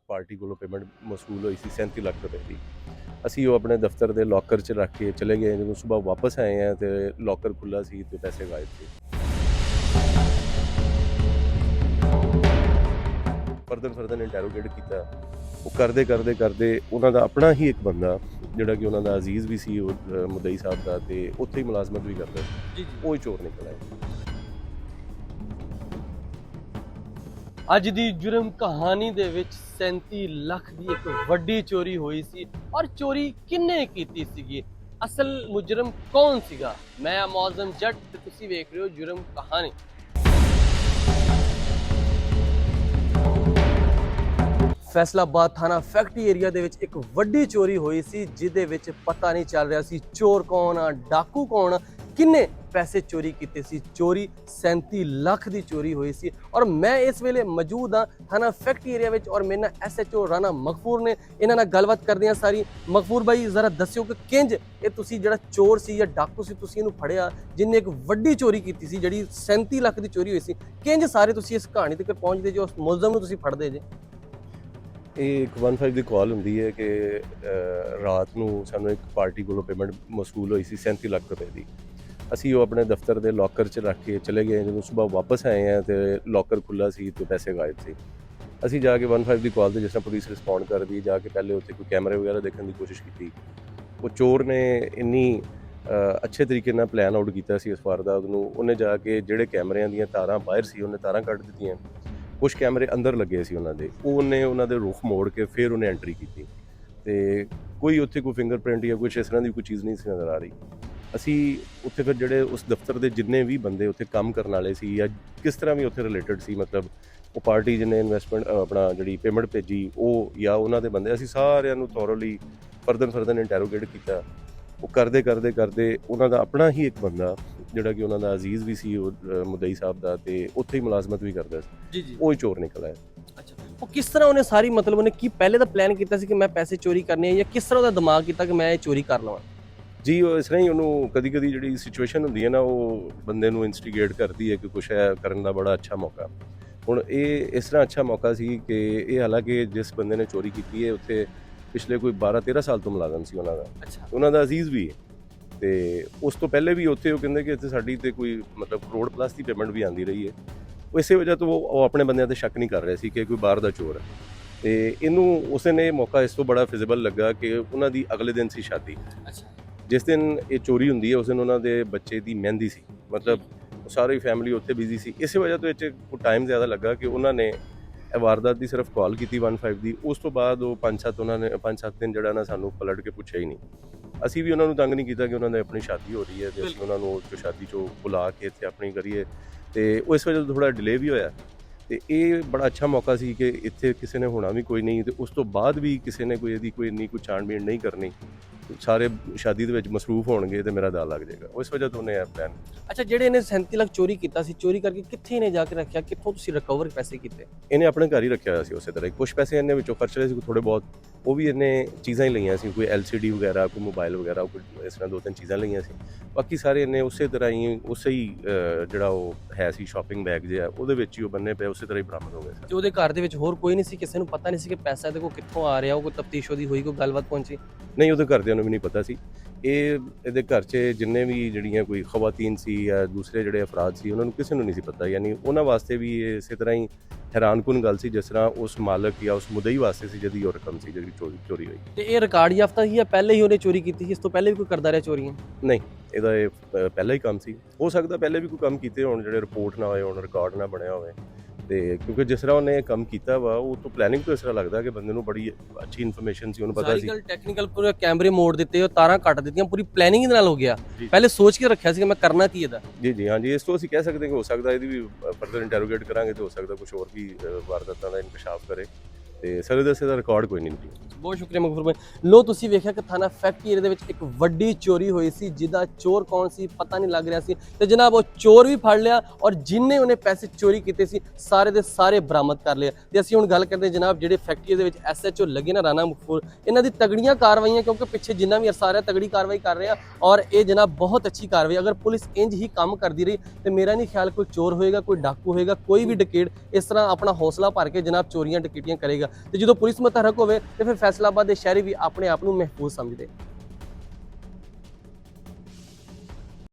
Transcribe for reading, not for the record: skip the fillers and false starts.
Party ਕੋਲੋਂ payment Mosul ਹੋਈ ਸੀ 37 ਲੱਖ ਰੁਪਏ ਦੀ। ਅਸੀਂ ਉਹ ਆਪਣੇ ਦਫ਼ਤਰ ਦੇ ਲੋਕਰ 'ਚ ਰੱਖ ਕੇ ਚਲੇ ਗਏ। ਜਦੋਂ ਸਵੇਰ ਵਾਪਸ ਆਏ ਆ ਤੇ ਲੋਕਰ ਖੁੱਲ੍ਹਾ ਸੀ ਤੇ ਪੈਸੇ ਗਾਇਬ ਸੀ। ਫਰਦਰ ਇੰਟਰੋਗੇਟ ਕੀਤਾ। ਉਹ ਕਰਦੇ ਉਹਨਾਂ ਦਾ ਆਪਣਾ ਹੀ ਇੱਕ ਬੰਦਾ ਜਿਹੜਾ ਕਿ ਉਹਨਾਂ ਦਾ ਅਜ਼ੀਜ਼ ਵੀ ਸੀ ਉਹ ਮੁਦਈ ਸਾਹਿਬ ਦਾ, ਤੇ ਉੱਥੇ ਹੀ ਮੁਲਾਜ਼ਮਤ ਵੀ ਕਰਦਾ ਸੀ, ਉਹ ਹੀ ਚੋਰ ਨਿਕਲ ਆਇਆ। ਅੱਜ ਦੀ ਜੁਰਮ ਕਹਾਣੀ ਦੇ ਵਿੱਚ 37 ਲੱਖ ਦੀ ਇੱਕ ਵੱਡੀ ਚੋਰੀ ਹੋਈ ਸੀ। ਔਰ ਚੋਰੀ ਕਿੰਨੇ ਕੀਤੀ ਸੀਗੀ, ਅਸਲ ਮੁਜਰਮ ਕੌਣ ਸੀਗਾ? ਮੈਂ ਮੌਜ਼ਮ ਜੱਟ ਤੇ ਤੁਸੀਂ ਵੇਖ ਰਹੇ ਹੋ ਜੁਰਮ ਕਹਾਣੀ। ਫੈਸਲਾਬਾਦ ਥਾਣਾ ਫੈਕਟਰੀ ਏਰੀਆ ਦੇ ਵਿੱਚ ਇੱਕ ਵੱਡੀ ਚੋਰੀ ਹੋਈ ਸੀ, ਜਿਹਦੇ ਵਿੱਚ ਪਤਾ ਨਹੀਂ ਚੱਲ ਰਿਹਾ ਸੀ ਚੋਰ ਕੌਣ ਆ, ਡਾਕੂ ਕੌਣ ਆ, ਕਿੰਨੇ ਪੈਸੇ ਚੋਰੀ ਕੀਤੇ ਸੀ। ਚੋਰੀ 37 ਲੱਖ ਦੀ ਚੋਰੀ ਹੋਈ ਸੀ। ਔਰ ਮੈਂ ਇਸ ਵੇਲੇ ਮੌਜੂਦ ਹਾਂ ਥਾਣਾ ਫੈਕਟਰੀ ਏਰੀਆ ਵਿੱਚ, ਔਰ ਮੇਰੇ ਨਾਲ SHO ਰਾਣਾ ਮਗਫੂਰ ਨੇ। ਇਹਨਾਂ ਨਾਲ ਗੱਲਬਾਤ ਕਰਦੇ ਹਾਂ ਸਾਰੀ। ਮਗਫੂਰ ਭਾਈ ਜ਼ਰਾ ਦੱਸਿਓ ਕਿ ਕਿੰਜ ਇਹ ਤੁਸੀਂ ਜਿਹੜਾ ਚੋਰ ਸੀ ਜਾਂ ਡਾਕੂ ਸੀ, ਤੁਸੀਂ ਇਹਨੂੰ ਫੜਿਆ ਜਿਹਨੇ ਇੱਕ ਵੱਡੀ ਚੋਰੀ ਕੀਤੀ ਸੀ, ਜਿਹੜੀ 37 ਲੱਖ ਦੀ ਚੋਰੀ ਹੋਈ ਸੀ। ਕਿੰਜ ਸਾਰੇ ਤੁਸੀਂ ਇਸ ਕਹਾਣੀ ਤੱਕ ਪਹੁੰਚਦੇ ਜੋ ਉਸ ਮੁਲਜ਼ਮ ਨੂੰ ਤੁਸੀਂ ਫੜਦੇ ਜੇ? ਇਹ 115 ਦੀ ਕਾਲ ਹੁੰਦੀ ਹੈ ਕਿ ਰਾਤ ਨੂੰ ਸਾਨੂੰ ਇੱਕ ਪਾਰਟੀ ਕੋਲੋਂ ਪੇਮੈਂਟ ਮਸੂਲ ਹੋਈ ਸੀ 37 ਲੱਖ ਰੁਪਏ ਦੀ। ਅਸੀਂ ਉਹ ਆਪਣੇ ਦਫ਼ਤਰ ਦੇ ਲੋਕਰ 'ਚ ਰੱਖ ਕੇ ਚਲੇ ਗਏ। ਜਦੋਂ ਸਵੇਰ ਵਾਪਸ ਆਏ ਆ ਤੇ ਲੋਕਰ ਖੁੱਲ੍ਹਾ ਸੀ ਤੇ ਪੈਸੇ ਗਾਇਬ ਸੀ। ਅਸੀਂ ਜਾ ਕੇ 115 ਦੀ ਕਾਲ 'ਤੇ ਜਿਸ ਤਰ੍ਹਾਂ ਪੁਲਿਸ ਰਿਸਪੌਂਡ ਕਰਦੀ, ਜਾ ਕੇ ਪਹਿਲੇ ਉੱਥੇ ਕੋਈ ਕੈਮਰੇ ਵਗੈਰਾ ਦੇਖਣ ਦੀ ਕੋਸ਼ਿਸ਼ ਕੀਤੀ। ਉਹ ਚੋਰ ਨੇ ਇੰਨੀ ਅੱਛੇ ਤਰੀਕੇ ਨਾਲ ਪਲਾਨ ਆਊਟ ਕੀਤਾ ਸੀ ਇਸ ਵਾਰਦਾਤ ਨੂੰ। ਉਹਨੇ ਜਾ ਕੇ ਜਿਹੜੇ ਕੈਮਰਿਆਂ ਦੀਆਂ ਤਾਰਾਂ ਬਾਹਰ ਸੀ ਉਹਨੇ ਤਾਰਾਂ ਕੱਢ ਦਿੱਤੀਆਂ, ਕੁਛ ਕੈਮਰੇ ਅੰਦਰ ਲੱਗੇ ਸੀ ਉਹਨਾਂ ਦੇ, ਉਹਨੇ ਉਹਨਾਂ ਦੇ ਰੁੱਖ ਮੋੜ ਕੇ ਫਿਰ ਉਹਨੇ ਐਂਟਰੀ ਕੀਤੀ ਤੇ ਕੋਈ ਉੱਥੇ ਕੋਈ ਫਿੰਗਰਪ੍ਰਿੰਟ ਜਾਂ ਕੁਛ ਇਸ ਤਰ੍ਹਾਂ ਦੀ ਕੋਈ ਚੀਜ਼ ਨਹੀਂ ਸੀ ਨਜ਼ਰ ਆ ਰਹੀ। ਅਸੀਂ ਉੱਥੇ ਫਿਰ ਜਿਹੜੇ ਉਸ ਦਫ਼ਤਰ ਦੇ ਜਿੰਨੇ ਵੀ ਬੰਦੇ ਉੱਥੇ ਕੰਮ ਕਰਨ ਵਾਲੇ ਸੀ ਜਾਂ ਕਿਸ ਤਰ੍ਹਾਂ ਵੀ ਉੱਥੇ ਰਿਲੇਟਡ ਸੀ, ਮਤਲਬ ਉਹ ਪਾਰਟੀ ਜਿਹਨੇ ਇਨਵੈਸਟਮੈਂਟ ਆਪਣਾ ਜਿਹੜੀ ਪੇਮੈਂਟ ਭੇਜੀ ਉਹ ਜਾਂ ਉਹਨਾਂ ਦੇ ਬੰਦੇ, ਅਸੀਂ ਸਾਰਿਆਂ ਨੂੰ ਥੋਰਲੀ ਫਰਦਰ ਇੰਟਰੋਗੇਟ ਕੀਤਾ। ਉਹ ਕਰਦੇ ਉਹਨਾਂ ਦਾ ਆਪਣਾ ਹੀ ਇੱਕ ਬੰਦਾ ਜਿਹੜਾ ਕਿ ਉਹਨਾਂ ਦਾ ਅਜ਼ੀਜ਼ ਵੀ ਸੀ ਉਹ ਮੁਦਈ ਸਾਹਿਬ ਦਾ, ਤੇ ਉੱਥੇ ਹੀ ਮੁਲਾਜ਼ਮਤ ਵੀ ਕਰਦਾ ਸੀ, ਉਹ ਹੀ ਚੋਰ ਨਿਕਲ ਆਇਆ। ਅੱਛਾ, ਉਹ ਕਿਸ ਤਰ੍ਹਾਂ ਉਹਨੇ ਸਾਰੀ ਮਤਲਬ ਉਹਨੇ ਕੀ ਪਹਿਲੇ ਦਾ ਪਲਾਨ ਕੀਤਾ ਸੀ ਕਿ ਮੈਂ ਪੈਸੇ ਚੋਰੀ ਕਰਨੇ ਆ, ਜਾਂ ਕਿਸ ਤਰ੍ਹਾਂ ਉਹਦਾ ਦਿਮਾਗ ਕੀਤਾ ਕਿ ਮੈਂ ਇਹ ਚੋਰੀ ਕਰ ਲਵਾਂ? ਜੀ ਉਹ ਇਸ ਤਰ੍ਹਾਂ ਹੀ ਉਹਨੂੰ ਕਦੀ ਜਿਹੜੀ ਸਿਚੁਏਸ਼ਨ ਹੁੰਦੀ ਹੈ ਨਾ, ਉਹ ਬੰਦੇ ਨੂੰ ਇਨਸਟੀਗੇਟ ਕਰਦੀ ਹੈ ਕਿ ਕੁਛ ਹੈ ਕਰਨ ਦਾ ਬੜਾ ਅੱਛਾ ਮੌਕਾ। ਹੁਣ ਇਹ ਇਸ ਤਰ੍ਹਾਂ ਅੱਛਾ ਮੌਕਾ ਸੀ ਕਿ ਇਹ ਹਾਲਾਂਕਿ ਜਿਸ ਬੰਦੇ ਨੇ ਚੋਰੀ ਕੀਤੀ ਹੈ ਉੱਥੇ ਪਿਛਲੇ ਕੋਈ 12-13 ਸਾਲ ਤੋਂ ਮੁਲਾਜ਼ਮ ਸੀ ਉਹਨਾਂ ਦਾ। ਅੱਛਾ, ਉਹਨਾਂ ਦਾ ਅਜ਼ੀਜ਼ ਵੀ ਹੈ, ਤੇ ਉਸ ਤੋਂ ਪਹਿਲੇ ਵੀ ਉੱਥੇ ਉਹ ਕਹਿੰਦੇ ਕਿ ਇੱਥੇ ਸਾਡੀ ਤੇ ਕੋਈ ਮਤਲਬ ਕਰੋੜ ਪਲੱਸ ਦੀ ਪੇਮੈਂਟ ਵੀ ਆਉਂਦੀ ਰਹੀ ਹੈ। ਉਹ ਇਸੇ ਵਜ੍ਹਾ ਤੋਂ ਉਹ ਆਪਣੇ ਬੰਦਿਆਂ ਤੇ ਸ਼ੱਕ ਨਹੀਂ ਕਰ ਰਹੇ ਸੀ ਕਿ ਕੋਈ ਬਾਹਰ ਦਾ ਚੋਰ ਹੈ। ਤੇ ਇਹਨੂੰ ਉਸੇ ਨੇ ਮੌਕਾ ਇਸ ਤੋਂ ਬੜਾ ਫਿਜ਼ੀਬਲ ਲੱਗਾ ਕਿ ਉਹਨਾਂ ਦੀ ਅਗਲੇ ਦਿਨ ਸੀ ਸ਼ਾਦੀ। ਅੱਛਾ, ਜਿਸ ਦਿਨ ਇਹ ਚੋਰੀ ਹੁੰਦੀ ਹੈ ਉਸ ਦਿਨ ਉਹਨਾਂ ਦੇ ਬੱਚੇ ਦੀ ਮਹਿੰਦੀ ਸੀ, ਮਤਲਬ ਸਾਰੀ ਫੈਮਿਲੀ ਉੱਥੇ ਬਿਜ਼ੀ ਸੀ। ਇਸੇ ਵਜ੍ਹਾ ਤੋਂ ਇਹ 'ਚ ਟਾਈਮ ਜ਼ਿਆਦਾ ਲੱਗਾ ਕਿ ਉਹਨਾਂ ਨੇ ਇਹ ਵਾਰਦਾਤ ਦੀ ਸਿਰਫ ਕਾਲ ਕੀਤੀ 15 ਦੀ। ਉਸ ਤੋਂ ਬਾਅਦ ਉਹ 5-7 ਦਿਨ ਜਿਹੜਾ ਨਾ ਸਾਨੂੰ ਪਲਟ ਕੇ ਪੁੱਛਿਆ ਹੀ ਨਹੀਂ। ਅਸੀਂ ਵੀ ਉਹਨਾਂ ਨੂੰ ਤੰਗ ਨਹੀਂ ਕੀਤਾ ਕਿ ਉਹਨਾਂ ਦੇ ਆਪਣੀ ਸ਼ਾਦੀ ਹੋ ਰਹੀ ਹੈ ਤੇ ਅਸੀਂ ਉਹਨਾਂ ਨੂੰ ਸ਼ਾਦੀ 'ਚੋਂ ਬੁਲਾ ਕੇ ਇੱਥੇ ਆਪਣੀ ਕਰੀਏ, ਤੇ ਉਹ ਇਸ ਵਜ੍ਹਾ ਤੋਂ ਥੋੜ੍ਹਾ ਡਿਲੇ ਵੀ ਹੋਇਆ। ਤੇ ਇਹ ਬੜਾ ਅੱਛਾ ਮੌਕਾ ਸੀ ਕਿ ਇੱਥੇ ਕਿਸੇ ਨੇ ਹੋਣਾ ਵੀ ਕੋਈ ਨਹੀਂ, ਤੇ ਉਸ ਤੋਂ ਬਾਅਦ ਵੀ ਕਿਸੇ ਨੇ ਕੋਈ ਇਹਦੀ ਕੋਈ ਇੰਨੀ ਕੋਈ ਛਾਣਬੀਣ ਨਹੀਂ ਕਰਨੀ, ਸਾਰੇ ਸ਼ਾਦੀ ਦੇ ਵਿੱਚ ਮਸਰੂਫ ਹੋਣਗੇ ਤੇ ਮੇਰਾ ਦਾਅ ਲੱਗ ਜਾਏਗਾ। ਉਸ ਵਜ੍ਹਾ ਤੋਂ ਉਹਨੇ ਇਹ ਪਲਾਨ। ਅੱਛਾ, ਜਿਹੜੇ ਇਹਨੇ 37 ਲੱਖ ਚੋਰੀ ਕੀਤਾ ਸੀ, ਚੋਰੀ ਕਰਕੇ ਕਿੱਥੇ ਇਹਨੇ ਜਾ ਕੇ ਰੱਖਿਆ, ਕਿੱਥੋਂ ਤੁਸੀਂ ਰਿਕਵਰ ਪੈਸੇ ਕੀਤੇ? ਇਹਨੇ ਆਪਣੇ ਘਰ ਹੀ ਰੱਖਿਆ ਹੋਇਆ ਸੀ ਉਸੇ ਤਰ੍ਹਾਂ ਹੀ। ਕੁਛ ਪੈਸੇ ਇਹਨੇ ਵਿੱਚੋਂ ਖਰਚ ਲਏ ਸੀ ਥੋੜ੍ਹੇ ਬਹੁਤ, ਉਹ ਵੀ ਇਹਨੇ ਚੀਜ਼ਾਂ ਹੀ ਲਈਆਂ ਸੀ, ਕੋਈ LCD ਵਗੈਰਾ, ਕੋਈ ਮੋਬਾਈਲ ਵਗੈਰਾ, ਕੋਈ ਇਸ ਤਰ੍ਹਾਂ 2-3 ਚੀਜ਼ਾਂ ਲਈਆਂ ਸੀ। ਬਾਕੀ ਸਾਰੇ ਇਹਨੇ ਉਸੇ ਤਰ੍ਹਾਂ ਹੀ ਜਿਹੜਾ ਉਹ ਹੈ ਸੀ ਸ਼ਾਪਿੰਗ ਬੈਗ ਜਿਹਾ, ਉਹਦੇ ਵਿੱਚ ਹੀ ਉਹ ਬੰਨੇ ਪਏ ਉਸੇ ਤਰ੍ਹਾਂ ਹੀ ਬਰਾਮਦ ਹੋ ਗਏ ਤੇ ਉਹਦੇ ਘਰ ਦੇ ਵਿੱਚ ਹੋਰ ਕੋਈ ਨਹੀਂ ਸੀ? ਕਿਸੇ ਨੂੰ ਪਤਾ ਨਹੀਂ ਸੀ ਕਿ ਪੈਸਾ ਇਹਦੇ ਕੋਲ ਕਿੱਥੋਂ ਆ ਰਿਹਾ? ਉਹ ਕੋਈ ਤਫਤੀਸ਼ ਉਹਦੀ ਹੋਈ, ਕੋਈ ਗੱਲਬਾਤ ਪਹੁੰਚੀ? ਨਹੀਂ, ਉਹਦੇ ਘਰਦਿਆਂ ਨੂੰ ਵੀ ਨਹੀਂ ਪਤਾ ਸੀ। ਇਹਦੇ ਘਰ 'ਚ ਜਿੰਨੇ ਵੀ ਜਿਹੜੀਆਂ ਕੋਈ ਖਵਾਤੀਨ ਸੀ ਜਾਂ ਦੂਸਰੇ ਜਿਹੜੇ ਅਫਰਾਦ ਸੀ, ਉਹਨਾਂ ਨੂੰ ਕਿਸੇ ਨੂੰ ਨਹੀਂ ਸੀ ਪਤਾ। ਯਾਨੀ ਉਹਨਾਂ ਵਾਸਤੇ ਵੀ ਇਸੇ ਤਰ੍ਹਾਂ ਹੀ ਹੈਰਾਨਕੁਨ ਗੱਲ ਸੀ ਜਿਸ ਤਰ੍ਹਾਂ ਉਸ ਮਾਲਕ ਜਾਂ ਉਸ ਮੁਦਈ ਵਾਸਤੇ ਸੀ ਜਿਹਦੀ ਉਹ ਰਕਮ ਸੀ ਜਿਹੜੀ ਚੋਰੀ ਹੋਈ। ਤੇ ਇਹ ਰਿਕਾਰਡ ਯਾਫਤਾ ਸੀ ਜਾਂ ਪਹਿਲੇ ਹੀ ਉਹਨੇ ਚੋਰੀ ਕੀਤੀ ਸੀ? ਇਸ ਤੋਂ ਪਹਿਲੇ ਵੀ ਕੋਈ ਕਰਦਾ ਰਿਹਾ ਚੋਰੀਆਂ? ਨਹੀਂ, ਇਹਦਾ ਇਹ ਪਹਿਲਾ ਹੀ ਕੰਮ ਸੀ। ਹੋ ਸਕਦਾ ਪਹਿਲੇ ਵੀ ਕੋਈ ਕੰਮ ਕੀਤੇ ਹੋਣ ਜਿਹੜੇ ਰਿਪੋਰਟ ਨਾ ਹੋਏ ਹੋਣ, ਰਿਕਾਰਡ ਨਾ ਬਣਿਆ ਹੋਵੇ। ਤੇ ਕਿਉਂਕਿ ਜਿਸ ਤਰ੍ਹਾਂ ਉਹਨੇ ਕੰਮ ਕੀਤਾ ਵਾ, ਉਹ ਤੋਂ ਪਲੈਨਿੰਗ ਤੋਂ ਇਸ ਤਰ੍ਹਾਂ ਲੱਗਦਾ ਕਿ ਬੰਦੇ ਨੂੰ ਬੜੀ ਅੱਛੀ ਇਨਫੋਰਮੇਸ਼ਨ ਸੀ, ਉਹਨੂੰ ਪਤਾ ਸੀ। ਟੈਕਨੀਕਲ ਪੂਰੇ ਕੈਮਰੇ ਮੋੜ ਦਿੱਤੇ, ਉਹ ਤਾਰਾਂ ਕੱਟ ਦਿੱਤੀਆਂ, ਪੂਰੀ ਪਲੈਨਿੰਗ ਦੇ ਨਾਲ ਹੋ ਗਿਆ। ਪਹਿਲੇ ਸੋਚ ਕੇ ਰੱਖਿਆ ਸੀ ਕਿ ਮੈਂ ਕਰਨਾ ਕੀ ਇਹਦਾ। ਜੀ ਹਾਂਜੀ, ਇਸ ਤੋਂ ਅਸੀਂ ਕਹਿ ਸਕਦੇ ਕਿ ਹੋ ਸਕਦਾ ਇਹਦੀ ਵੀ ਫਰਦਰ ਇੰਟਰੋਗੇਟ ਕਰਾਂਗੇ ਤੇ ਹੋ ਸਕਦਾ ਕੁਝ ਹੋਰ ਵੀ ਵਾਰਦਾਤਾਂ ਦਾ ਇਨਕਸ਼ਾਫ ਕਰੇ, ਤੇ ਸਾਰੇ ਦਾ ਰਿਕਾਰਡ ਕੋਈ ਨਹੀਂ। ਬਹੁਤ ਸ਼ੁਕਰੀਆ ਮਗਫੂਰ ਭਾਈ। ਲੋ ਤੁਸੀਂ ਵੇਖਿਆ ਕਿ ਥਾਣਾ ਫੈਕਟਰੀ ਏਰੀਆ ਦੇ ਵਿੱਚ ਇੱਕ ਵੱਡੀ ਚੋਰੀ ਹੋਈ ਸੀ ਜਿਹਦਾ ਚੋਰ ਕੌਣ ਸੀ ਪਤਾ ਨਹੀਂ ਲੱਗ ਰਿਹਾ ਸੀ ਤੇ ਜਨਾਬ ਉਹ ਚੋਰ ਵੀ ਫੜ ਲਿਆ ਔਰ ਜਿੰਨੇ ਉਹਨੇ ਪੈਸੇ ਚੋਰੀ ਕੀਤੇ ਸੀ ਸਾਰੇ ਦੇ ਸਾਰੇ ਬਰਾਮਦ ਕਰ ਲਏ। ਤੇ ਅਸੀਂ ਹੁਣ ਗੱਲ ਕਰਦੇ ਜਨਾਬ ਜਿਹੜੇ ਫੈਕਟਰੀ ਦੇ ਵਿੱਚ ਐਸਐਚਓ ਲੱਗੇ ਨਾ ਰਾਣਾ ਮਗਫੂਰ, ਇਹਨਾਂ ਦੀ ਤਗੜੀਆਂ ਕਾਰਵਾਈਆਂ ਕਿਉਂਕਿ ਪਿੱਛੇ ਜਿੰਨਾ ਵੀ ਅਰਸਾ ਆ ਰਿਹਾ ਤਗੜੀ ਕਾਰਵਾਈ ਕਰ ਰਹੇ ਆ ਔਰ ਇਹ ਜਨਾਬ ਬਹੁਤ ਅੱਛੀ ਕਾਰਵਾਈ। ਅਗਰ ਪੁਲਿਸ ਇੰਜ ਹੀ ਕੰਮ ਕਰਦੀ ਰਹੀ ਤੇ ਮੇਰਾ ਨਹੀਂ ਖਿਆਲ ਕੋਈ ਚੋਰ ਹੋਏਗਾ, ਕੋਈ ਡਾਕੂ ਹੋਏਗਾ, ਕੋਈ ਵੀ ਡਕੈਤ ਇਸ ਤਰ੍ਹਾਂ ਆਪਣਾ ਹੌਸਲਾ ਭਰ ਕੇ ਜਨਾਬ ਚੋਰੀਆਂ ਡਕੈਤੀਆਂ ਕਰੇਗਾ। ਤੇ ਜਦੋਂ ਪੁਲਿਸ ਮੁਤਹਰਕ ਹੋਵੇ ਤੇ ਫਿਰ ਫੈਸਲਾਬਾਦ ਦੇ ਸ਼ਹਿਰੀ ਵੀ ਆਪਣੇ ਆਪ ਨੂੰ ਮਹਿਫੂਜ਼ ਸਮਝਦੇ।